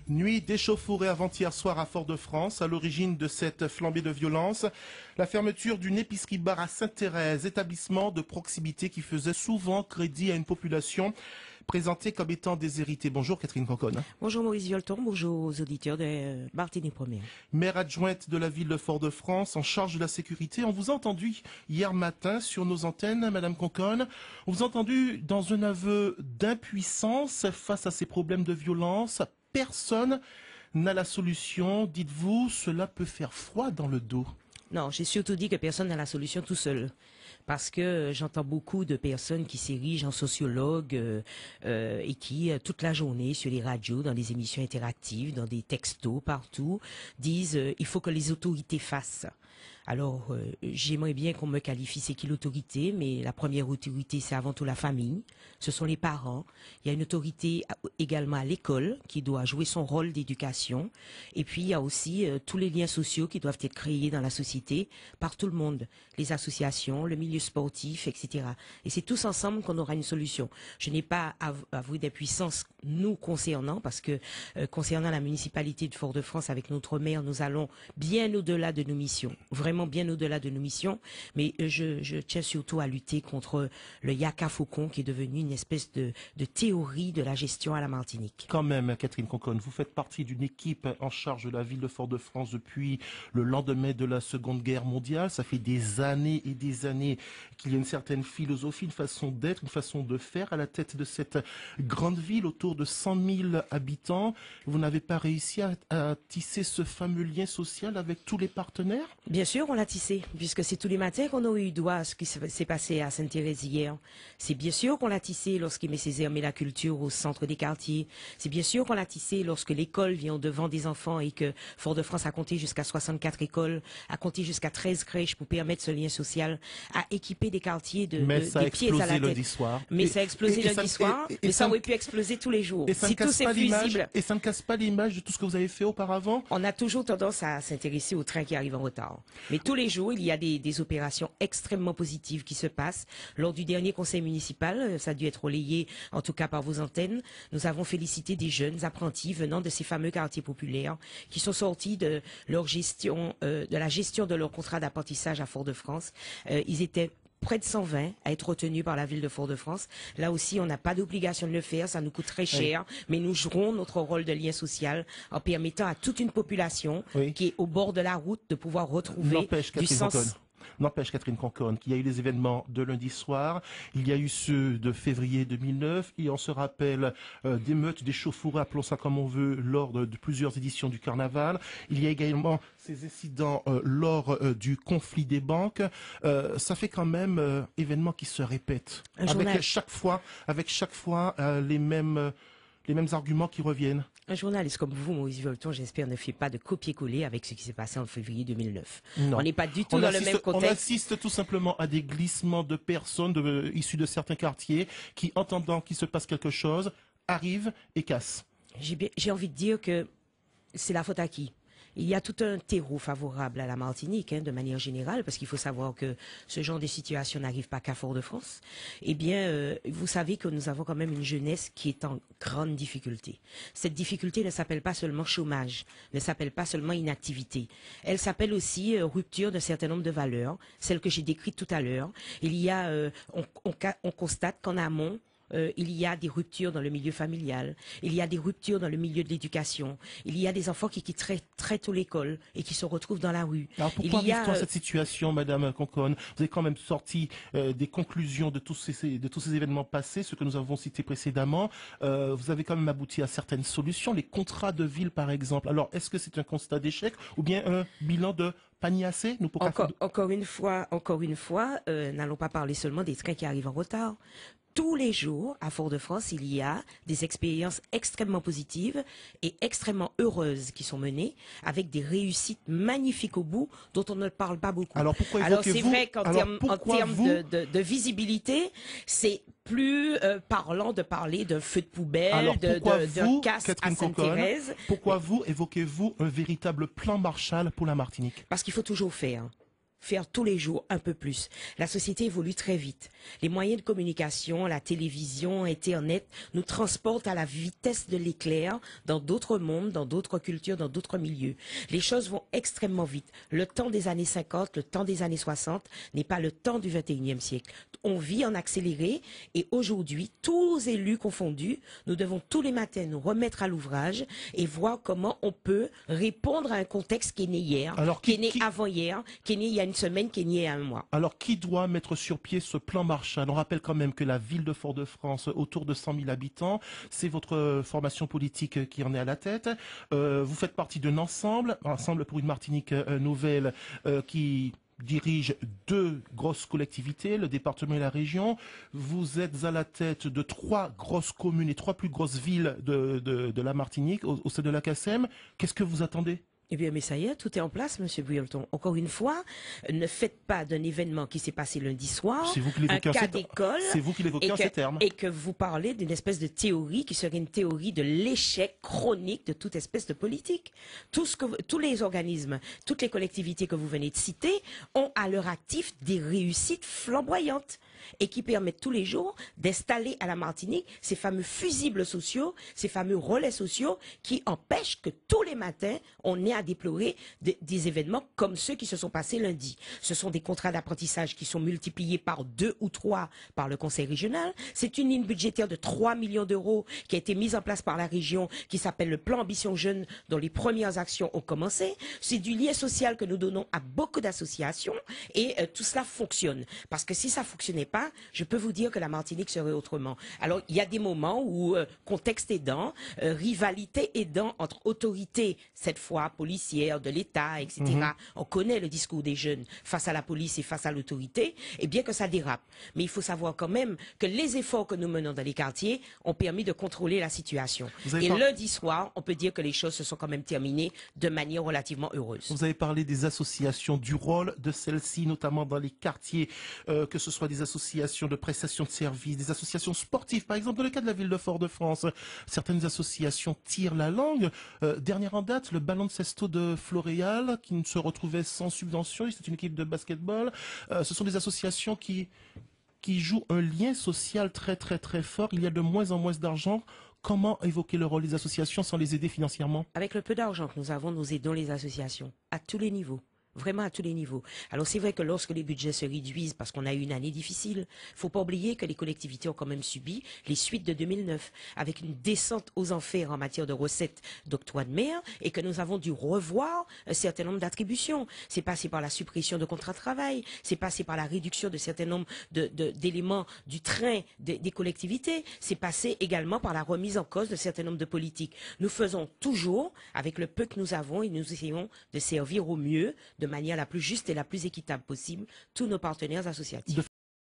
Nuit d'échauffourée avant-hier soir à Fort-de-France, à l'origine de cette flambée de violence, la fermeture d'une épicerie-bar à Sainte-Thérèse, établissement de proximité qui faisait souvent crédit à une population présentée comme étant déshéritée. Bonjour Catherine Conconne. Bonjour Maurice Violton, bonjour aux auditeurs de Martinique Première. Maire adjointe de la ville de Fort-de-France, en charge de la sécurité. On vous a entendu hier matin sur nos antennes, Madame Conconne. On vous a entendu dans un aveu d'impuissance face à ces problèmes de violence. Personne n'a la solution. Dites-vous, cela peut faire froid dans le dos. Non, j'ai surtout dit que personne n'a la solution tout seul. Parce que j'entends beaucoup de personnes qui s'érigent en sociologues et qui, toute la journée, sur les radios, dans les émissions interactives, dans des textos, partout, disent il faut que les autorités fassent. Alors, j'aimerais bien qu'on me qualifie c'est qui l'autorité, mais la première autorité, c'est avant tout la famille, ce sont les parents. Il y a une autorité également à l'école qui doit jouer son rôle d'éducation. Et puis, il y a aussi tous les liens sociaux qui doivent être créés dans la société par tout le monde, les associations, le milieu sportif, etc. Et c'est tous ensemble qu'on aura une solution. Je n'ai pas avoué d'impuissance nous concernant, parce que concernant la municipalité de Fort-de-France avec notre maire, nous allons bien au-delà de nos missions. Vraiment bien au-delà de nos missions, mais je tiens surtout à lutter contre le Yaka Faucon qui est devenu une espèce de théorie de la gestion à la Martinique. Quand même, Catherine Conconne, vous faites partie d'une équipe en charge de la ville de Fort-de-France depuis le lendemain de la Seconde Guerre mondiale. Ça fait des années et des années qu'il y a une certaine philosophie, une façon d'être, une façon de faire à la tête de cette grande ville, autour de 100 000 habitants. Vous n'avez pas réussi à tisser ce fameux lien social avec tous les partenaires ? Bien sûr, on l'a tissé, puisque c'est tous les matins qu'on a eu droit à ce qui s'est passé à Sainte-Thérèse hier. C'est bien sûr qu'on l'a tissé lorsqu'Aimé Césaire met la culture au centre des quartiers. C'est bien sûr qu'on l'a tissé lorsque l'école vient au devant des enfants et que Fort-de-France a compté jusqu'à 64 écoles, a compté jusqu'à 13 crèches pour permettre ce lien social, à équiper des quartiers des pieds à la tête. Lundi soir. Mais ça a explosé lundi soir, mais ça aurait pu exploser tous les jours. Si tout c'est fusible. Et ça ne casse pas l'image de tout ce que vous avez fait auparavant? On a toujours tendance à s'intéresser aux trains qui arrivent en retard. Mais tous les jours, il y a des opérations extrêmement positives qui se passent. Lors du dernier conseil municipal, ça a dû être relayé en tout cas par vos antennes, nous avons félicité des jeunes apprentis venant de ces fameux quartiers populaires qui sont sortis de leur gestion, de la gestion de leur contrat d'apprentissage à Fort-de-France. Ils étaient près de 120 à être retenus par la ville de Fort-de-France. Là aussi, on n'a pas d'obligation de le faire, ça nous coûte très cher, mais nous jouerons notre rôle de lien social en permettant à toute une population qui est au bord de la route de pouvoir retrouver du sens. N'empêche, Catherine Conconne, qu'il y a eu les événements de lundi soir, il y a eu ceux de février 2009, et on se rappelle d'émeutes, d'échauffourées, appelons ça comme on veut, lors de plusieurs éditions du Carnaval. Il y a également ces incidents lors du conflit des banques. Ça fait quand même événements qui se répètent, avec chaque fois les mêmes arguments qui reviennent. Un journaliste comme vous, Maurice Violton, j'espère, ne fait pas de copier-coller avec ce qui s'est passé en février 2009. Non. On n'est pas du tout dans le même contexte. On assiste tout simplement à des glissements de personnes issues de certains quartiers qui, entendant qu'il se passe quelque chose, arrivent et cassent. J'ai envie de dire que c'est la faute à qui ? Il y a tout un terreau favorable à la Martinique, de manière générale, parce qu'il faut savoir que ce genre de situation n'arrive pas qu'à Fort-de-France. Eh bien, vous savez que nous avons quand même une jeunesse qui est en grande difficulté. Cette difficulté ne s'appelle pas seulement chômage, ne s'appelle pas seulement inactivité. Elle s'appelle aussi rupture d'un certain nombre de valeurs, celles que j'ai décrites tout à l'heure. Il y a, on constate qu'en amont, il y a des ruptures dans le milieu familial, il y a des ruptures dans le milieu de l'éducation, il y a des enfants qui quittent très tôt l'école et qui se retrouvent dans la rue. Alors pourquoi vit-on cette situation, Madame Conconne? Vous avez quand même sorti des conclusions de tous ces événements passés, ceux que nous avons cités précédemment. Vous avez quand même abouti à certaines solutions, les contrats de ville par exemple. Alors est-ce que c'est un constat d'échec ou bien un bilan de panier assez? Encore une fois, n'allons pas parler seulement des trains qui arrivent en retard. Tous les jours, à Fort-de-France, il y a des expériences extrêmement positives et extrêmement heureuses qui sont menées, avec des réussites magnifiques au bout, dont on ne parle pas beaucoup. Alors c'est vrai qu'en termes de visibilité, c'est plus parlant de parler d'un feu de poubelle, de casse à Sainte-Thérèse. Pourquoi vous évoquez-vous un véritable plan Marshall pour la Martinique? Parce qu'il faut toujours faire. faire tous les jours un peu plus. La société évolue très vite. Les moyens de communication, la télévision, Internet nous transportent à la vitesse de l'éclair dans d'autres mondes, dans d'autres cultures, dans d'autres milieux. Les choses vont extrêmement vite. Le temps des années 50, le temps des années 60 n'est pas le temps du 21e siècle. On vit en accéléré et aujourd'hui, tous élus confondus, nous devons tous les matins nous remettre à l'ouvrage et voir comment on peut répondre à un contexte qui est né hier, qui est né avant-hier, qui est né il y a une semaine, qui est né il y a un mois. Alors, qui doit mettre sur pied ce plan Marshall? On rappelle quand même que la ville de Fort-de-France, autour de 100 000 habitants, c'est votre formation politique qui en est à la tête. Vous faites partie d'un ensemble pour une Martinique nouvelle, qui dirige 2 grosses collectivités, le département et la région. Vous êtes à la tête de 3 grosses communes et 3 plus grosses villes de la Martinique, au sein de la CACEM. Qu'est-ce que vous attendez? Eh bien, mais ça y est, tout est en place, Monsieur Bouilloton. Encore une fois, ne faites pas d'un événement qui s'est passé lundi soir un cas d'école. C'est vous qui l'évoquez en ces termes. Et que vous parlez d'une espèce de théorie qui serait une théorie de l'échec chronique de toute espèce de politique. Tous les organismes, toutes les collectivités que vous venez de citer ont à leur actif des réussites flamboyantes et qui permettent tous les jours d'installer à la Martinique ces fameux fusibles sociaux, ces fameux relais sociaux qui empêchent que tous les matins, on ait à déplorer des événements comme ceux qui se sont passés lundi. Ce sont des contrats d'apprentissage qui sont multipliés par 2 ou 3 par le conseil régional. C'est une ligne budgétaire de 3 millions d'euros qui a été mise en place par la région, qui s'appelle le plan Ambition Jeune, dont les premières actions ont commencé. C'est du lien social que nous donnons à beaucoup d'associations et tout cela fonctionne. Parce que si ça fonctionnait pas, je peux vous dire que la Martinique serait autrement. Alors, il y a des moments où, contexte aidant, rivalité aidant entre autorités, cette fois policières, de l'État, etc. On connaît le discours des jeunes face à la police et face à l'autorité, et bien que ça dérape. Mais il faut savoir quand même que les efforts que nous menons dans les quartiers ont permis de contrôler la situation. Et lundi soir, on peut dire que les choses se sont quand même terminées de manière relativement heureuse. Vous avez parlé des associations, du rôle de celles-ci, notamment dans les quartiers, que ce soit des associations de prestations de services, des associations sportives. Par exemple, dans le cas de la ville de Fort-de-France, certaines associations tirent la langue. Dernière en date, le ballon de Sesto de Floréal, qui ne se retrouvait sans subvention. C'est une équipe de basketball. Ce sont des associations qui jouent un lien social très, très, très fort. Il y a de moins en moins d'argent. Comment évoquer le rôle des associations sans les aider financièrement? Avec le peu d'argent que nous avons, nous aidons les associations à tous les niveaux. Vraiment à tous les niveaux. Alors c'est vrai que lorsque les budgets se réduisent parce qu'on a eu une année difficile, faut pas oublier que les collectivités ont quand même subi les suites de 2009 avec une descente aux enfers en matière de recettes d'octroi de mer et que nous avons dû revoir un certain nombre d'attributions. C'est passé par la suppression de contrats de travail, c'est passé par la réduction de certains nombres d'éléments du train des collectivités, c'est passé également par la remise en cause de certains nombres de politiques. Nous faisons toujours avec le peu que nous avons et nous essayons de servir au mieux de manière la plus juste et la plus équitable possible tous nos partenaires associatifs.